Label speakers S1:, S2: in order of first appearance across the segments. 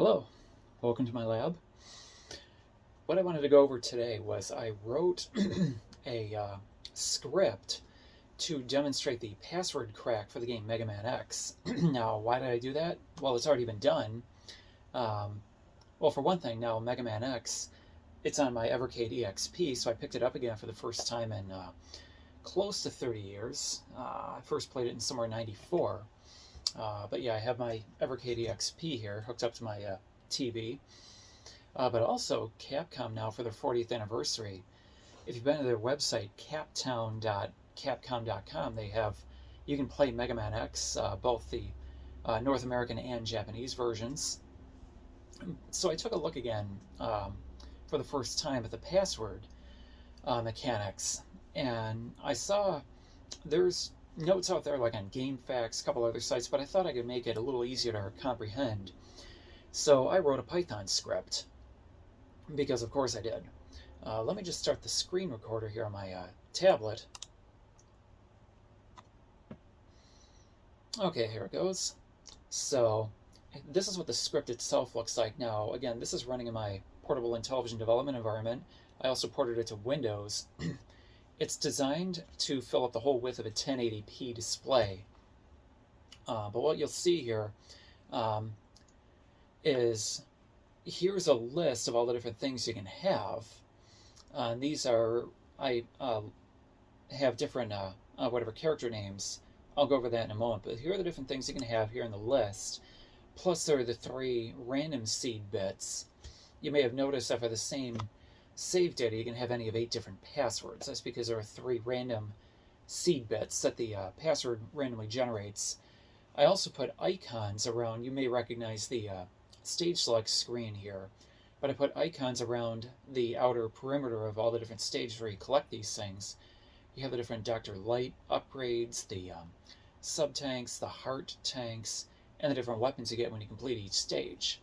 S1: Hello, welcome to my lab. What I wanted to go over today was I wrote a script to demonstrate the password crack for the game Mega Man X. Now, why did I do that? Well, it's already been done. Well, for one thing, now Mega Man X, it's on my Evercade EXP, so I picked it up again for the first time in close to 30 years. I first played it in somewhere in 94. But yeah, I have my Evercade EXP here hooked up to my TV. But also, Capcom now for their 40th anniversary, if you've been to their website, captown.capcom.com, you can play Mega Man X, both the North American and Japanese versions. So I took a look again for the first time at the password mechanics, and I saw there's notes out there like on GameFAQs, a couple other sites, but I thought I could make it a little easier to comprehend. So I wrote a Python script, because of course I did. Let me just start the screen recorder here on my tablet. Okay, here it goes. So this is what the script itself looks like now. Again, this is running in my portable Intellivision development environment. I also ported it to Windows. It's designed to fill up the whole width of a 1080p display. But what you'll see here is here's a list of all the different things you can have. These are, I have different whatever character names. I'll go over that in a moment. But here are the different things you can have here in the list. Plus there are the 3 random seed bits. You may have noticed that for the same save data, you can have any of 8 different passwords. That's because there are 3 random seed bits that the password randomly generates. I also put icons around. You may recognize the stage select screen here, but I put icons around the outer perimeter of all the different stages where you collect these things. You have the different Dr. Light upgrades, the sub-tanks, the heart tanks, and the different weapons you get when you complete each stage.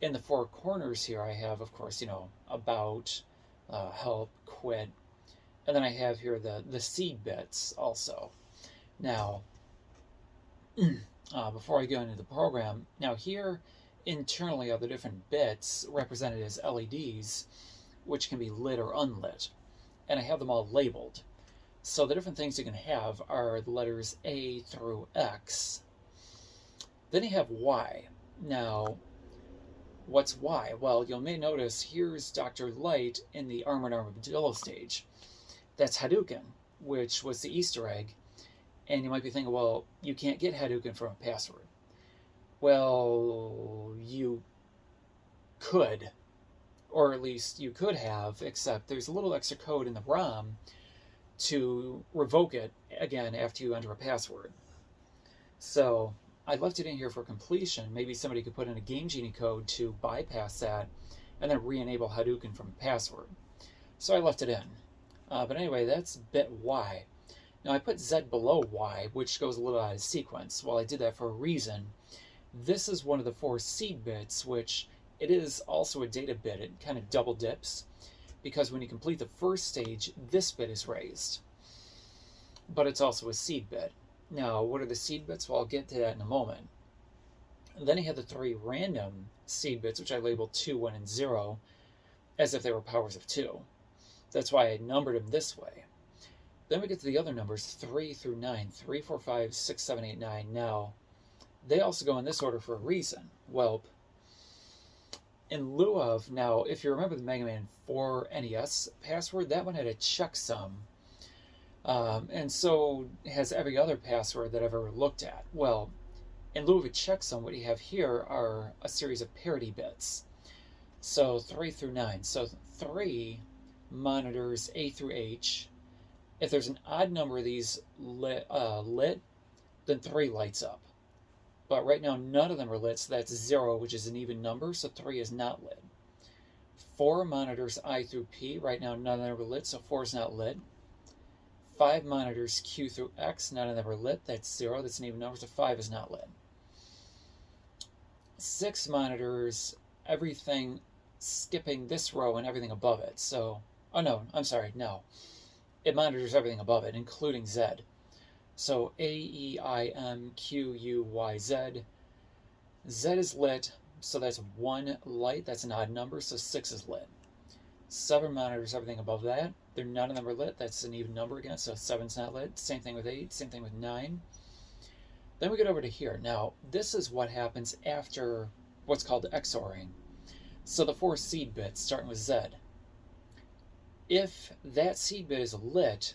S1: In the 4 corners here, I have, of course, about, help, quit, and then I have here the seed bits also. Now, before I go into the program, now here internally are the different bits represented as LEDs, which can be lit or unlit, and I have them all labeled. So the different things you can have are the letters A through X. Then you have Y. Now, what's Y? Well, you may notice here's Dr. Light in the Armored Armadillo stage. That's Hadouken, which was the Easter egg. And you might be thinking, well, you can't get Hadouken from a password. Well, you could, or at least you could have, except there's a little extra code in the ROM to revoke it, again, after you enter a password. So I left it in here for completion. Maybe somebody could put in a Game Genie code to bypass that and then re-enable Hadouken from a password. So I left it in. But anyway, that's bit Y. Now I put Z below Y, which goes a little out of sequence. Well, I did that for a reason. This is one of the 4 seed bits, which it is also a data bit. It kind of double dips, because when you complete the first stage, this bit is raised. But it's also a seed bit. Now, what are the seed bits? Well, I'll get to that in a moment. And then you have the 3 random seed bits, which I labeled 2, 1, and 0, as if they were powers of 2. That's why I numbered them this way. Then we get to the other numbers, 3 through 9. 3, 4, 5, 6, 7, 8, 9. Now, they also go in this order for a reason. Well, in lieu of, now, if you remember the Mega Man 4 NES password, that one had a checksum. And so has every other password that I've ever looked at. Well, in lieu of a checksum, what you have here are a series of parity bits. So 3 through 9. So 3 monitors A through H. If there's an odd number of these lit, then 3 lights up. But right now, none of them are lit, so that's 0, which is an even number, so 3 is not lit. 4 monitors I through P. Right now, none of them are lit, so 4 is not lit. 5 monitors Q through X. None of them are lit. That's 0. That's an even number, so 5 is not lit. 6 monitors, everything skipping this row and everything above it. So, oh no, I'm sorry, no. It monitors everything above it, including Z. So A, E, I, M, Q, U, Y, Z. Z is lit, So that's 1 light, that's an odd number, so 6 is lit. 7 monitors everything above that. They're not a number lit, that's an even number again, so 7's not lit. Same thing with 8, same thing with 9. Then we get over to here. Now, this is what happens after what's called XORing. So the 4 seed bits, starting with Z. If that seed bit is lit,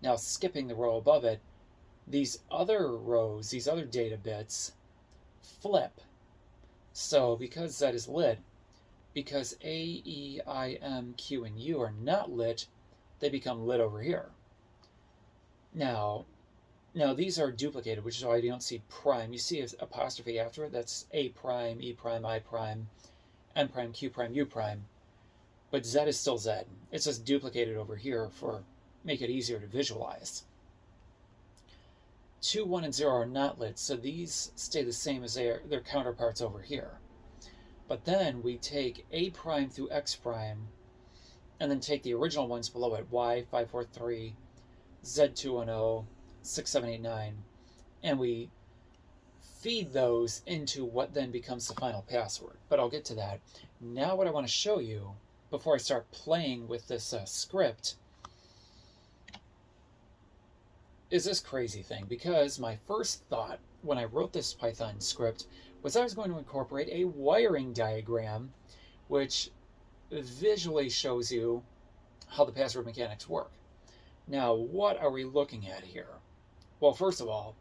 S1: now skipping the row above it, these other rows, these other data bits, flip. So because Z is lit, because A, E, I, M, Q, and U are not lit, they become lit over here. Now these are duplicated, which is why you don't see prime. You see an apostrophe after it, that's A prime, E prime, I prime, N prime, Q prime, U prime. But Z is still Z. It's just duplicated over here for make it easier to visualize. 2, 1, and 0 are not lit, so these stay the same as their counterparts over here. But then we take A prime through X prime, and then take the original ones below it, Y, 5, 4, 3, Z, 2, 1, 0, 6, 7, 8, 9, and we feed those into what then becomes the final password. But I'll get to that. Now what I want to show you, before I start playing with this script, is this crazy thing. Because my first thought when I wrote this Python script was I was going to incorporate a wiring diagram which visually shows you how the password mechanics work. Now, what are we looking at here? Well, first of all,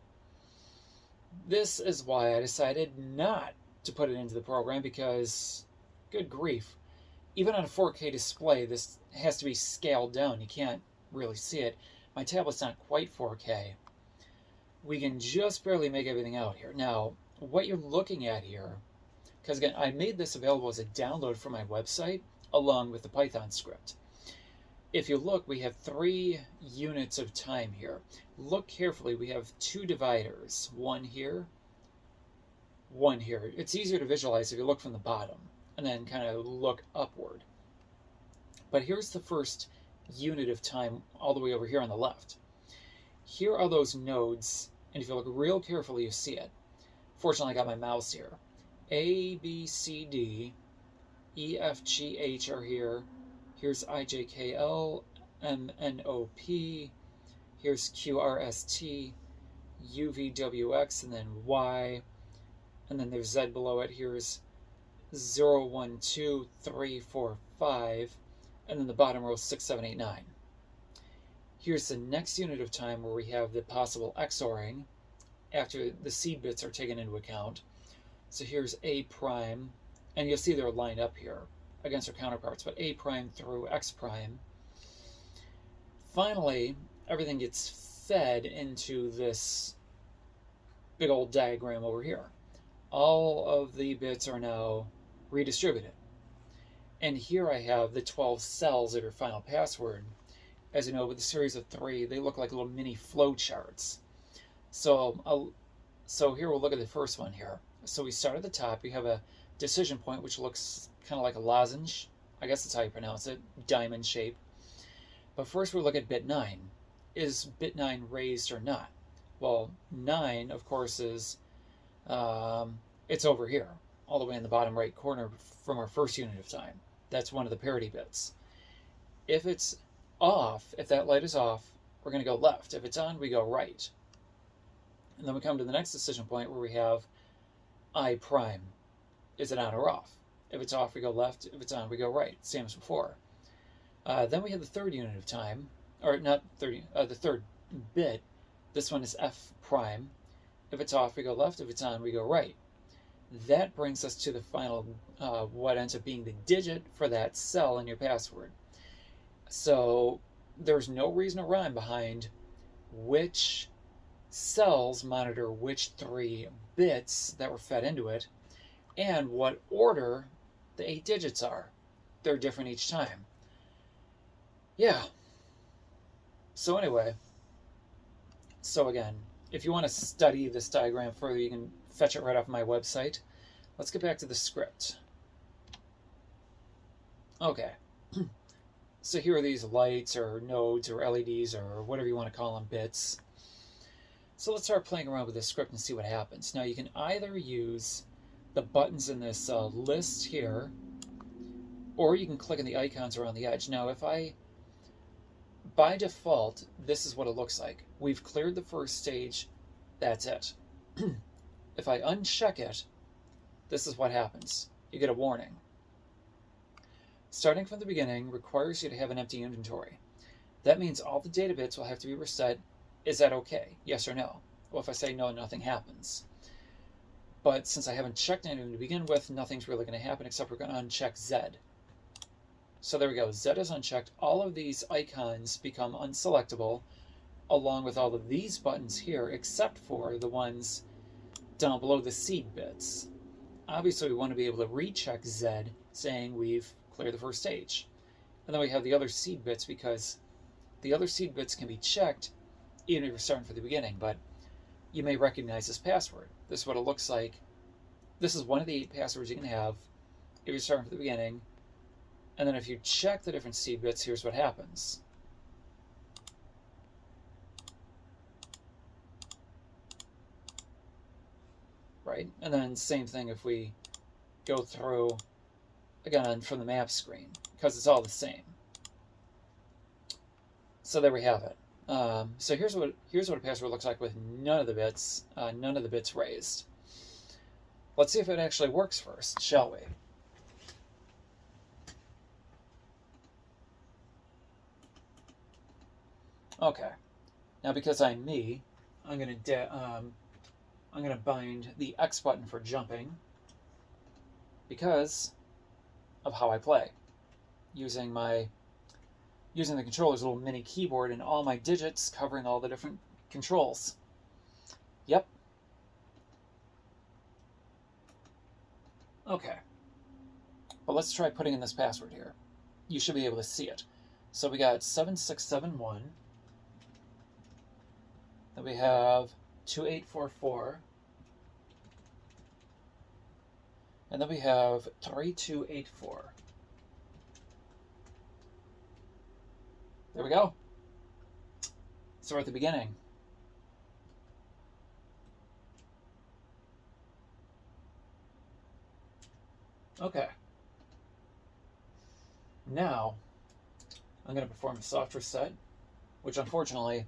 S1: this is why I decided not to put it into the program, because, good grief, even on a 4K display, this has to be scaled down. You can't really see it. My tablet's not quite 4K. We can just barely make everything out here. Now, what you're looking at here, because again, I made this available as a download from my website, along with the Python script. If you look, we have 3 units of time here. Look carefully, we have 2 dividers, one here, one here. It's easier to visualize if you look from the bottom, and then kind of look upward. But here's the first unit of time all the way over here on the left. Here are those nodes, and if you look real carefully, you see it. Fortunately, I got my mouse here. A, B, C, D, E, F, G, H are here. Here's I, J, K, L, M, N, O, P. Here's Q, R, S, T, U, V, W, X, and then Y. And then there's Z below it. Here's 0, 1, 2, 3, 4, 5. And then the bottom row is 6, 7, 8, 9. Here's the next unit of time where we have the possible XORing after the seed bits are taken into account. So here's A prime, and you'll see they're lined up here against their counterparts, but A prime through X prime. Finally, everything gets fed into this big old diagram over here. All of the bits are now redistributed. And here I have the 12 cells of your final password. As you know, with a series of 3, they look like little mini flow charts. So here we'll look at the first one here. So we start at the top. We have a decision point, which looks kind of like a lozenge. I guess that's how you pronounce it, diamond shape. But first we'll look at bit 9. Is bit 9 raised or not? Well, 9, of course, is it's over here, all the way in the bottom right corner from our first unit of time. That's one of the parity bits. If it's off, if that light is off, we're going to go left. If it's on, we go right. And then we come to the next decision point where we have I prime. Is it on or off? If it's off, we go left. If it's on, we go right. Same as before. Then we have the third unit of time, or not 30, the third bit. This one is F prime. If it's off, we go left. If it's on, we go right. That brings us to the final, what ends up being the digit for that cell in your password. So there's no reason or rhyme behind which cells monitor which 3 bits that were fed into it and what order the 8 digits are. They're different each time. Yeah. So anyway, so again, if you want to study this diagram further, you can fetch it right off my website. Let's get back to the script. Okay. So here are these lights or nodes or LEDs or whatever you want to call them, bits. So let's start playing around with this script and see what happens. Now you can either use the buttons in this list here, or you can click on the icons around the edge. Now, by default, this is what it looks like. We've cleared the first stage, that's it. If I uncheck it, this is what happens. You get a warning. Starting from the beginning requires you to have an empty inventory. That means all the data bits will have to be reset. Is that okay? Yes or no? Well, if I say no, nothing happens. But since I haven't checked anything to begin with, nothing's really going to happen except we're going to uncheck Z. So there we go. Z is unchecked. All of these icons become unselectable, along with all of these buttons here, except for the ones down below the seed bits. Obviously, we want to be able to recheck Z, saying we've cleared the first stage. And then we have the other seed bits, because the other seed bits can be checked even if you're starting from the beginning, but you may recognize this password. This is what it looks like. This is one of the 8 passwords you can have if you're starting from the beginning. And then if you check the different seed bits, here's what happens. Right? And then same thing if we go through, again, from the map screen, because it's all the same. So there we have it. So here's what a password looks like with none of the bits raised. Let's see if it actually works first, shall we? Okay. Now, because I'm me, I'm gonna bind the X button for jumping because of how I play, using the controller's little mini keyboard and all my digits covering all the different controls. Yep. Okay. But let's try putting in this password here. You should be able to see it. So we got 7671. Then we have 2844. And then we have 3284. There we go. So we're at the beginning. Okay. Now, I'm going to perform a soft reset, which unfortunately,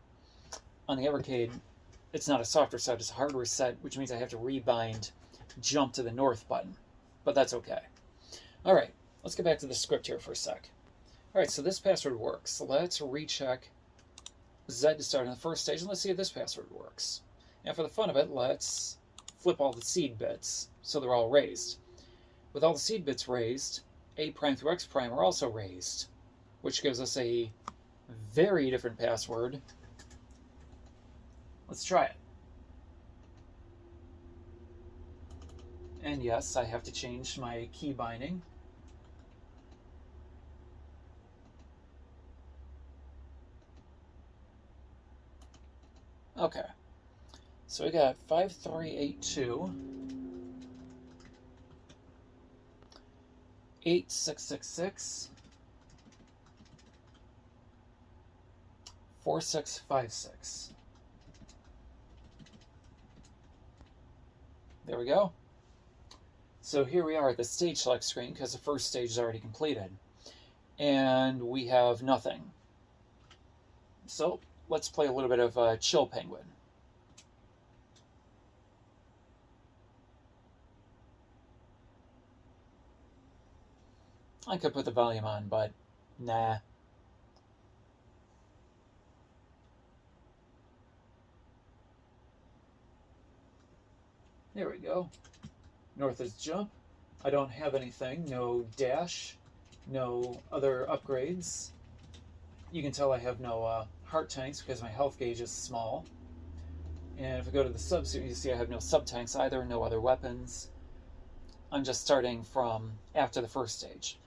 S1: on the Evercade, it's not a soft reset, it's a hard reset, which means I have to rebind jump to the north button. But that's okay. All right, let's get back to the script here for a sec. All right, so this password works. Let's recheck Z to start in the first stage, and let's see if this password works. And for the fun of it, let's flip all the seed bits so they're all raised. With all the seed bits raised, A prime through X prime are also raised, which gives us a very different password. Let's try it. And yes, I have to change my key binding. Okay, so we got 5382, 8666, 4656. There we go. So here we are at the stage select screen because the first stage is already completed. And we have nothing. So let's play a little bit of Chill Penguin. I could put the volume on, but nah. There we go. North is jump. I don't have anything. No dash. No other upgrades. You can tell I have no heart tanks because my health gauge is small. And if I go to the subsuit, you see I have no sub tanks either, no other weapons. I'm just starting from after the first stage.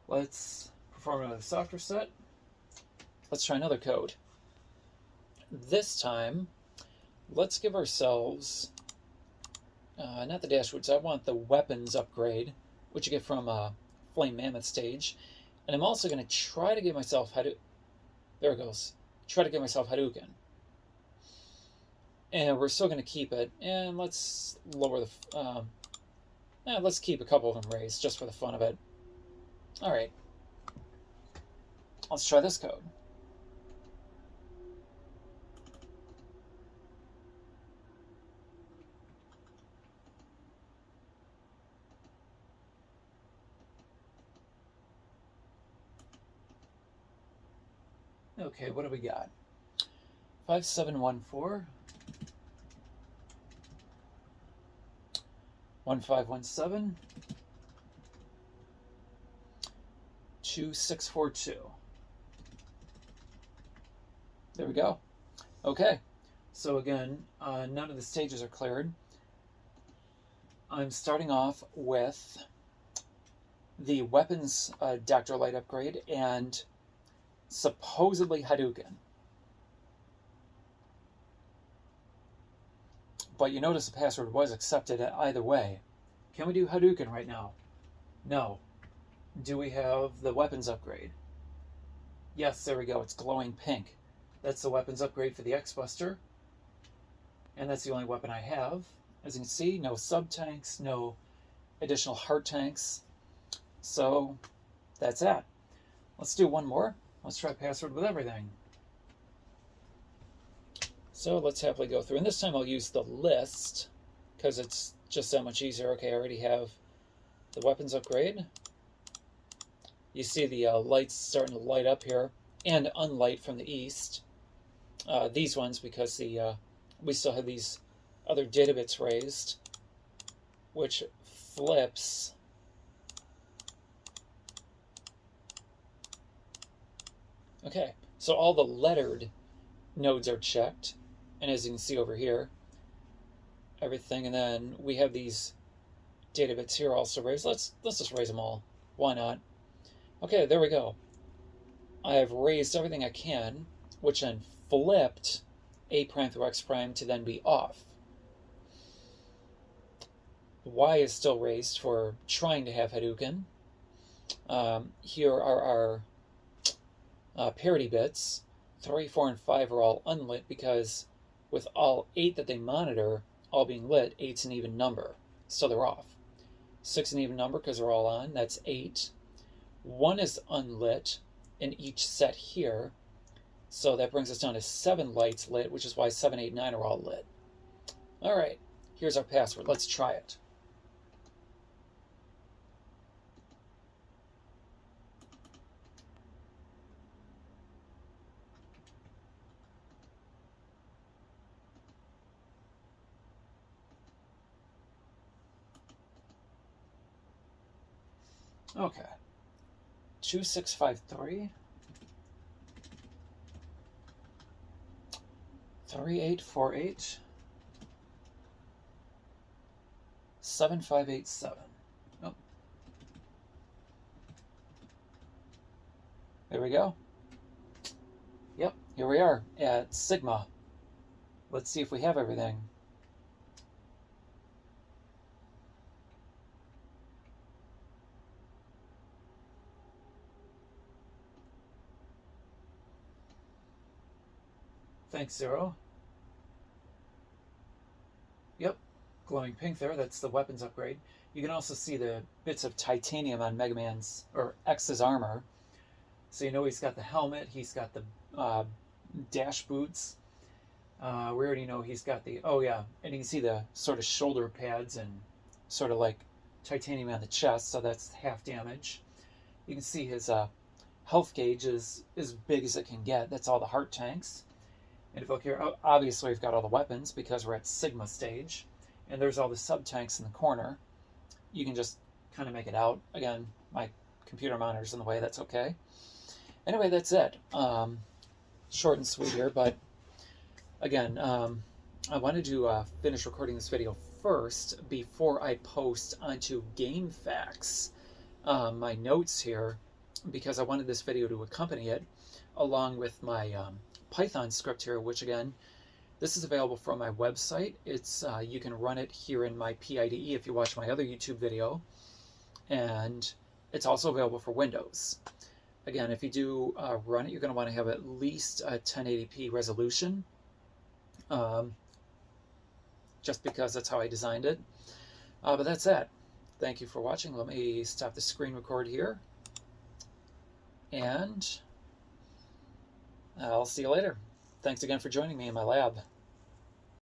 S1: Let's perform another soft reset. Let's try another code. This time, let's give ourselves, not the dashwoods, I want the weapons upgrade, which you get from Flame Mammoth stage. And I'm also going to try to give myself there it goes. Try to give myself Hadouken. And we're still going to keep it. And let's lower the Let's keep a couple of them raised just for the fun of it. All right, let's try this code. Okay, what do we got? 5714 1517 2642. There we go. Okay, so again, none of the stages are cleared. I'm starting off with the weapons Dr. Light upgrade and supposedly Hadouken. But you notice the password was accepted either way. Can we do Hadouken right now? No. Do we have the weapons upgrade? Yes, there we go. It's glowing pink. That's the weapons upgrade for the X-Buster. And that's the only weapon I have. As you can see, no sub-tanks, no additional heart tanks. So, that's that. Let's do one more. Let's try password with everything. So let's happily go through. And this time I'll use the list because it's just that much easier. Okay, I already have the weapons upgrade. You see the lights starting to light up here and unlight from the east. These ones because we still have these other data bits raised, which flips. Okay, so all the lettered nodes are checked. And as you can see over here, everything, and then we have these data bits here also raised. Let's just raise them all. Why not? Okay, there we go. I have raised everything I can, which then flipped A prime through X prime to then be off. Y is still raised for trying to have Hadouken. Here are our parity bits. 3, 4, and 5 are all unlit because with all 8 that they monitor all being lit, 8's an even number, so they're off. 6 an even number because they're all on, that's 8. 1 is unlit in each set here, so that brings us down to 7 lights lit, which is why 7, 8, 9 are all lit. All right, here's our password. Let's try it. Okay, 2653 3848 7587. Oh, there we go. Yep, here we are at Sigma. Let's see if we have everything. Thanks, Zero. Yep, glowing pink there. That's the weapons upgrade. You can also see the bits of titanium on Mega Man's, or X's armor. So you know he's got the helmet, he's got the dash boots. We already know he's got the, oh yeah, and you can see the sort of shoulder pads and sort of like titanium on the chest, so that's half damage. You can see his health gauge is as big as it can get. That's all the heart tanks. And if you look here, obviously we've got all the weapons because we're at Sigma stage. And there's all the sub-tanks in the corner. You can just kind of make it out. Again, my computer monitor's in the way, that's okay. Anyway, that's it. Short and sweet here, but again, I wanted to finish recording this video first before I post onto GameFAQs my notes here, because I wanted this video to accompany it along with my Python script here, which again, this is available from my website. It's you can run it here in my PIDE if you watch my other YouTube video, and it's also available for Windows. Again, if you do run it, you're going to want to have at least a 1080p resolution, just because that's how I designed it. But that's it. Thank you for watching. Let me stop the screen record here. And I'll see you later. Thanks again for joining me in my lab.